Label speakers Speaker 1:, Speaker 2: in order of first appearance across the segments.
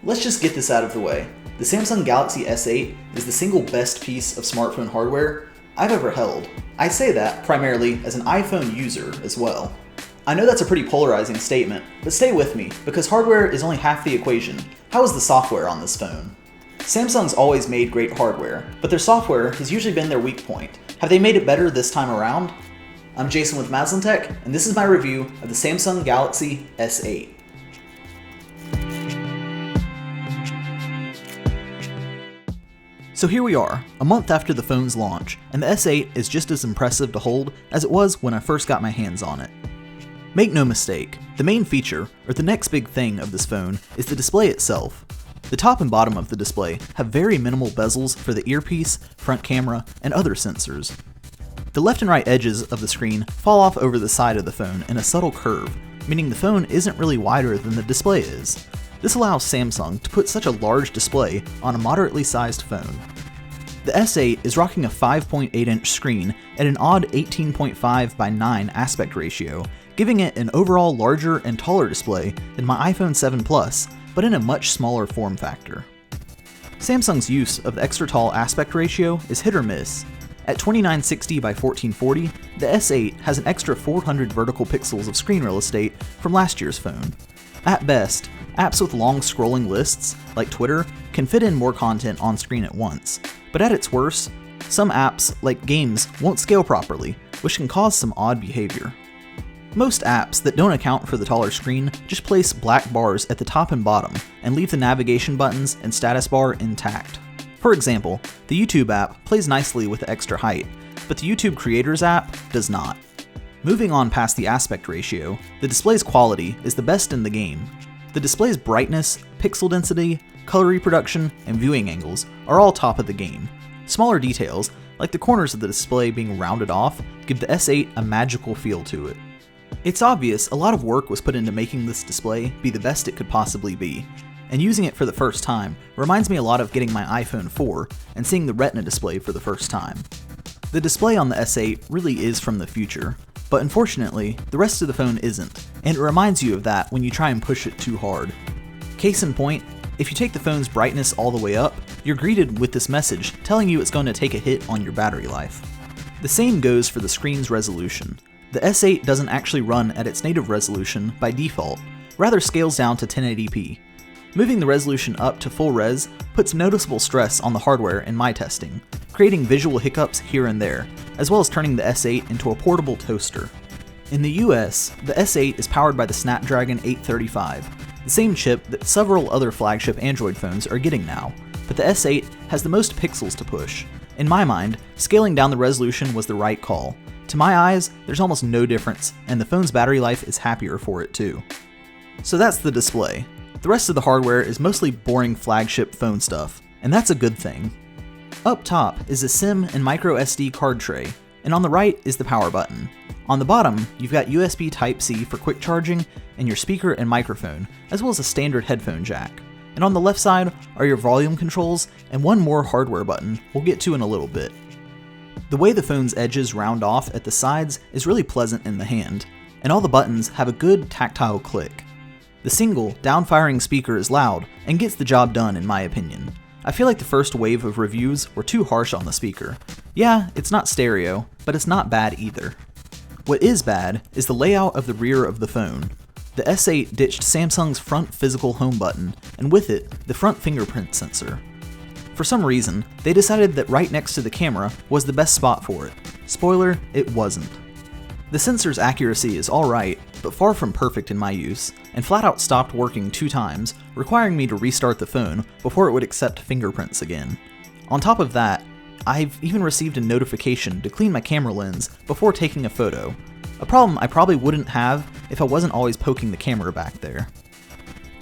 Speaker 1: Let's just get this out of the way. The Samsung Galaxy S8 is the single best piece of smartphone hardware I've ever held. I say that primarily as an iPhone user as well. I know that's a pretty polarizing statement, but stay with me, because hardware is only half the equation. How is the software on this phone? Samsung's always made great hardware, but their software has usually been their weak point. Have they made it better this time around? I'm Jason with Maslintech, and this is my review of the Samsung Galaxy S8. So here we are, a month after the phone's launch, and the S8 is just as impressive to hold as it was when I first got my hands on it. Make no mistake, the main feature, or the next big thing of this phone, is the display itself. The top and bottom of the display have very minimal bezels for the earpiece, front camera, and other sensors. The left and right edges of the screen fall off over the side of the phone in a subtle curve, meaning the phone isn't really wider than the display is. This allows Samsung to put such a large display on a moderately sized phone. The S8 is rocking a 5.8-inch screen at an odd 18.5 by 9 aspect ratio, giving it an overall larger and taller display than my iPhone 7 Plus, but in a much smaller form factor. Samsung's use of the extra tall aspect ratio is hit or miss. At 2960 by 1440, the S8 has an extra 400 vertical pixels of screen real estate from last year's phone. At best, apps with long scrolling lists, like Twitter, can fit in more content on screen at once, but at its worst, some apps, like games, won't scale properly, which can cause some odd behavior. Most apps that don't account for the taller screen just place black bars at the top and bottom and leave the navigation buttons and status bar intact. For example, the YouTube app plays nicely with the extra height, but the YouTube Creators app does not. Moving on past the aspect ratio, the display's quality is the best in the game. The display's brightness, pixel density, color reproduction, and viewing angles are all top of the game. Smaller details, like the corners of the display being rounded off, give the S8 a magical feel to it. It's obvious a lot of work was put into making this display be the best it could possibly be, and using it for the first time reminds me a lot of getting my iPhone 4 and seeing the Retina display for the first time. The display on the S8 really is from the future, but unfortunately, the rest of the phone isn't, and it reminds you of that when you try and push it too hard. Case in point, if you take the phone's brightness all the way up, you're greeted with this message telling you it's going to take a hit on your battery life. The same goes for the screen's resolution. The S8 doesn't actually run at its native resolution by default, rather scales down to 1080p. Moving the resolution up to full res puts noticeable stress on the hardware in my testing, creating visual hiccups here and there, as well as turning the S8 into a portable toaster. In the US, the S8 is powered by the Snapdragon 835, the same chip that several other flagship Android phones are getting now, but the S8 has the most pixels to push. In my mind, scaling down the resolution was the right call. To my eyes, there's almost no difference, and the phone's battery life is happier for it too. So that's the display. The rest of the hardware is mostly boring flagship phone stuff, and that's a good thing. Up top is a SIM and microSD card tray, and on the right is the power button. On the bottom, you've got USB Type-C for quick charging, and your speaker and microphone, as well as a standard headphone jack. And on the left side are your volume controls, and one more hardware button we'll get to in a little bit. The way the phone's edges round off at the sides is really pleasant in the hand, and all the buttons have a good tactile click. The single, down-firing speaker is loud and gets the job done in my opinion. I feel like the first wave of reviews were too harsh on the speaker. Yeah, it's not stereo, but it's not bad either. What is bad is the layout of the rear of the phone. The S8 ditched Samsung's front physical home button, and with it, the front fingerprint sensor. For some reason, they decided that right next to the camera was the best spot for it. Spoiler, it wasn't. The sensor's accuracy is alright, but far from perfect in my use, and flat out stopped working 2 times, requiring me to restart the phone before it would accept fingerprints again. On top of that, I've even received a notification to clean my camera lens before taking a photo, a problem I probably wouldn't have if I wasn't always poking the camera back there.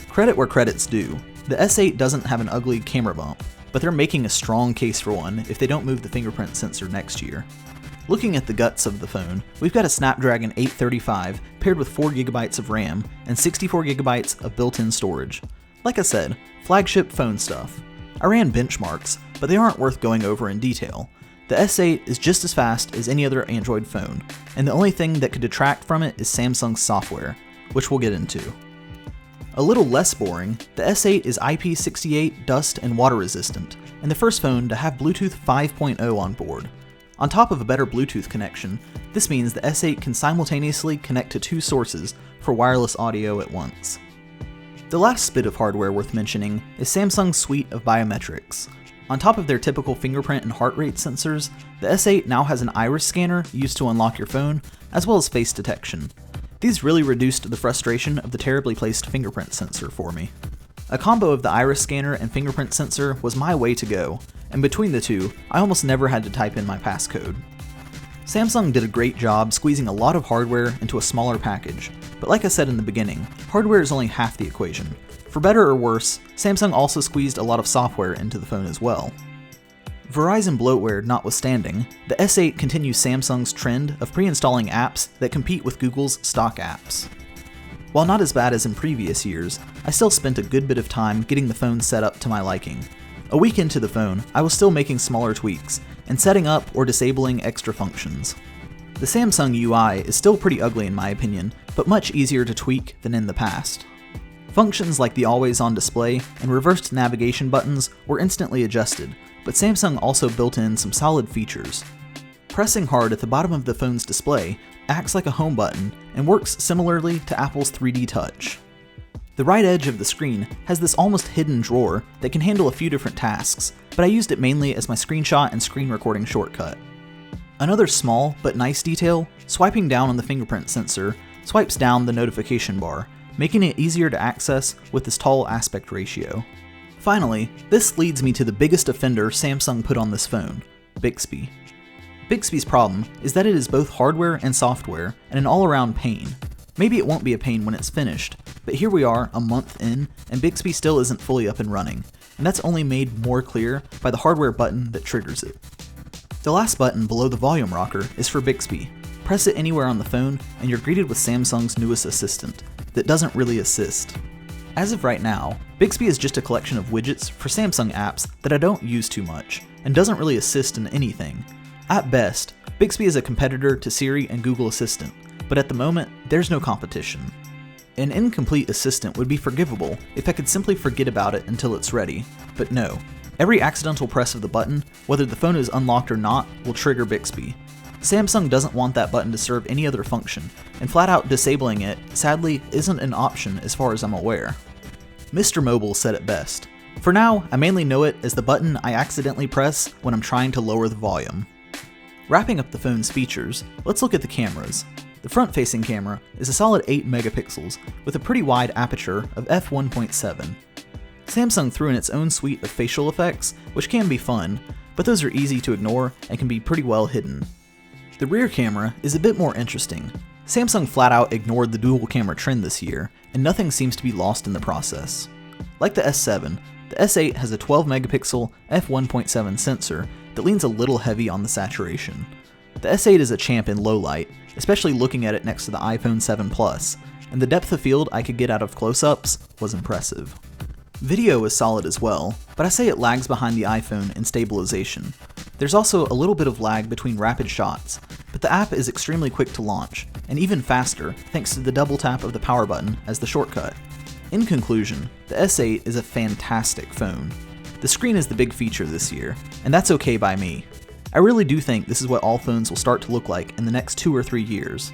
Speaker 1: Credit where credit's due, the S8 doesn't have an ugly camera bump, but they're making a strong case for one if they don't move the fingerprint sensor next year. Looking at the guts of the phone, we've got a Snapdragon 835 paired with 4GB of RAM and 64GB of built-in storage. Like I said, flagship phone stuff. I ran benchmarks, but they aren't worth going over in detail. The S8 is just as fast as any other Android phone, and the only thing that could detract from it is Samsung's software, which we'll get into. A little less boring, the S8 is IP68 dust and water resistant, and the first phone to have Bluetooth 5.0 on board. On top of a better Bluetooth connection, this means the S8 can simultaneously connect to two sources for wireless audio at once. The last bit of hardware worth mentioning is Samsung's suite of biometrics. On top of their typical fingerprint and heart rate sensors, the S8 now has an iris scanner used to unlock your phone, as well as face detection. These really reduced the frustration of the terribly placed fingerprint sensor for me. A combo of the iris scanner and fingerprint sensor was my way to go, and between the two, I almost never had to type in my passcode. Samsung did a great job squeezing a lot of hardware into a smaller package, but like I said in the beginning, hardware is only half the equation. For better or worse, Samsung also squeezed a lot of software into the phone as well. Verizon bloatware notwithstanding, the S8 continues Samsung's trend of pre-installing apps that compete with Google's stock apps. While not as bad as in previous years, I still spent a good bit of time getting the phone set up to my liking. A week into the phone, I was still making smaller tweaks, and setting up or disabling extra functions. The Samsung UI is still pretty ugly in my opinion, but much easier to tweak than in the past. Functions like the always-on display and reversed navigation buttons were instantly adjusted, but Samsung also built in some solid features. Pressing hard at the bottom of the phone's display acts like a home button and works similarly to Apple's 3D Touch. The right edge of the screen has this almost hidden drawer that can handle a few different tasks, but I used it mainly as my screenshot and screen recording shortcut. Another small but nice detail, swiping down on the fingerprint sensor swipes down the notification bar, making it easier to access with this tall aspect ratio. Finally, this leads me to the biggest offender Samsung put on this phone, Bixby. Bixby's problem is that it is both hardware and software, and an all-around pain. Maybe it won't be a pain when it's finished, but here we are a month in, and Bixby still isn't fully up and running, and that's only made more clear by the hardware button that triggers it. The last button below the volume rocker is for Bixby. Press it anywhere on the phone, and you're greeted with Samsung's newest assistant, that doesn't really assist. As of right now, Bixby is just a collection of widgets for Samsung apps that I don't use too much, and doesn't really assist in anything. At best, Bixby is a competitor to Siri and Google Assistant, but at the moment, there's no competition. An incomplete assistant would be forgivable if I could simply forget about it until it's ready, but no. Every accidental press of the button, whether the phone is unlocked or not, will trigger Bixby. Samsung doesn't want that button to serve any other function, and flat out disabling it, sadly, isn't an option as far as I'm aware. Mr. Mobile said it best. For now, I mainly know it as the button I accidentally press when I'm trying to lower the volume. Wrapping up the phone's features, let's look at the cameras. The front-facing camera is a solid 8 megapixels with a pretty wide aperture of f1.7. Samsung threw in its own suite of facial effects, which can be fun, but those are easy to ignore and can be pretty well hidden. The rear camera is a bit more interesting. Samsung flat out ignored the dual camera trend this year, and nothing seems to be lost in the process. Like the S7, the S8 has a 12 megapixel f1.7 sensor that leans a little heavy on the saturation. The S8 is a champ in low light, especially looking at it next to the iPhone 7 Plus, and the depth of field I could get out of close-ups was impressive. Video is solid as well, but I say it lags behind the iPhone in stabilization. There's also a little bit of lag between rapid shots, but the app is extremely quick to launch, and even faster thanks to the double tap of the power button as the shortcut. In conclusion, the S8 is a fantastic phone. The screen is the big feature this year, and that's okay by me. I really do think this is what all phones will start to look like in the next 2 or 3 years.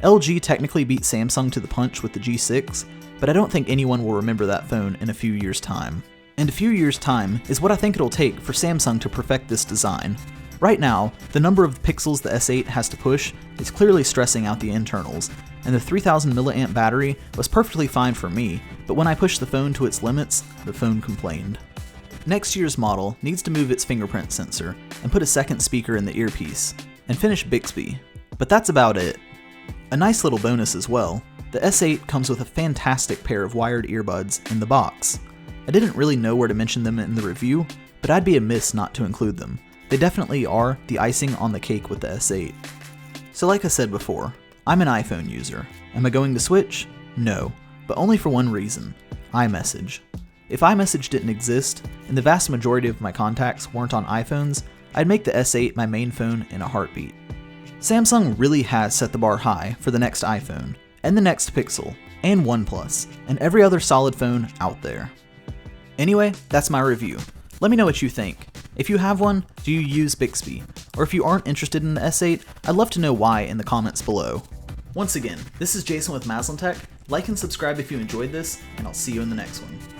Speaker 1: LG technically beat Samsung to the punch with the G6, but I don't think anyone will remember that phone in a few years' time. And a few years' time is what I think it'll take for Samsung to perfect this design. Right now, the number of pixels the S8 has to push is clearly stressing out the internals, and the 3000 mAh battery was perfectly fine for me, but when I pushed the phone to its limits, the phone complained. Next year's model needs to move its fingerprint sensor and put a second speaker in the earpiece, and finish Bixby. But that's about it. A nice little bonus as well, the S8 comes with a fantastic pair of wired earbuds in the box. I didn't really know where to mention them in the review, but I'd be amiss not to include them. They definitely are the icing on the cake with the S8. So like I said before, I'm an iPhone user. Am I going to switch? No, but only for one reason, iMessage. If iMessage didn't exist, and the vast majority of my contacts weren't on iPhones, I'd make the S8 my main phone in a heartbeat. Samsung really has set the bar high for the next iPhone, and the next Pixel, and OnePlus, and every other solid phone out there. Anyway, that's my review. Let me know what you think. If you have one, do you use Bixby? Or if you aren't interested in the S8, I'd love to know why in the comments below. Once again, this is Jason with Maslin Tech. Like and subscribe if you enjoyed this, and I'll see you in the next one.